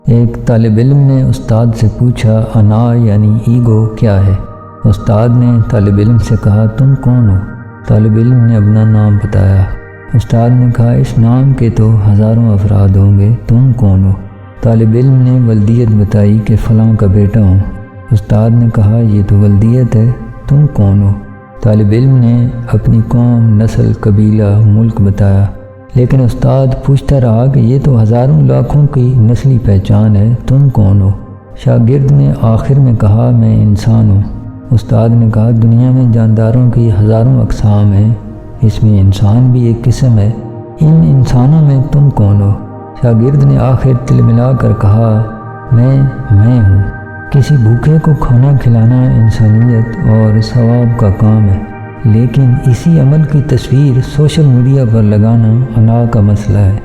ایک طالب علم نے استاد سے پوچھا انا یعنی ایگو کیا ہے؟ استاد نے طالب علم سے کہا تم کون ہو؟ طالب علم نے اپنا نام بتایا۔ استاد نے کہا اس نام کے تو ہزاروں افراد ہوں گے، تم کون ہو؟ طالب علم نے ولدیت بتائی کہ فلاں کا بیٹا ہوں۔ استاد نے کہا یہ تو ولدیت ہے، تم کون ہو؟ طالب علم نے اپنی قوم، نسل، قبیلہ، ملک بتایا، لیکن استاد پوچھتا رہا کہ یہ تو ہزاروں لاکھوں کی نسلی پہچان ہے، تم کون ہو؟ شاگرد نے آخر میں کہا میں انسان ہوں۔ استاد نے کہا دنیا میں جانداروں کی ہزاروں اقسام ہیں، اس میں انسان بھی ایک قسم ہے، ان انسانوں میں تم کون ہو؟ شاگرد نے آخر تلملا کر کہا میں ہوں۔ کسی بھوکے کو کھانا کھلانا انسانیت اور ثواب کا کام ہے، لیکن اسی عمل کی تصویر سوشل میڈیا پر لگانا انا کا مسئلہ ہے۔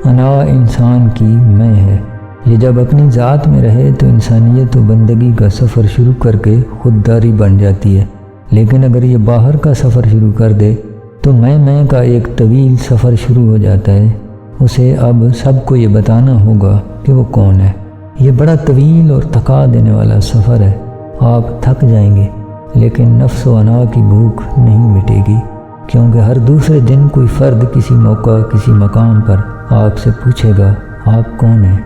انا انسان کی میں ہے، یہ جب اپنی ذات میں رہے تو انسانیت و بندگی کا سفر شروع کر کے خودداری بن جاتی ہے، لیکن اگر یہ باہر کا سفر شروع کر دے تو میں کا ایک طویل سفر شروع ہو جاتا ہے۔ اسے اب سب کو یہ بتانا ہوگا کہ وہ کون ہے۔ یہ بڑا طویل اور تھکا دینے والا سفر ہے، آپ تھک جائیں گے، لیکن نفس و انا کی بھوک نہیں مٹے گی، کیونکہ ہر دوسرے دن کوئی فرد کسی موقع، کسی مقام پر آپ سے پوچھے گا آپ کون ہیں۔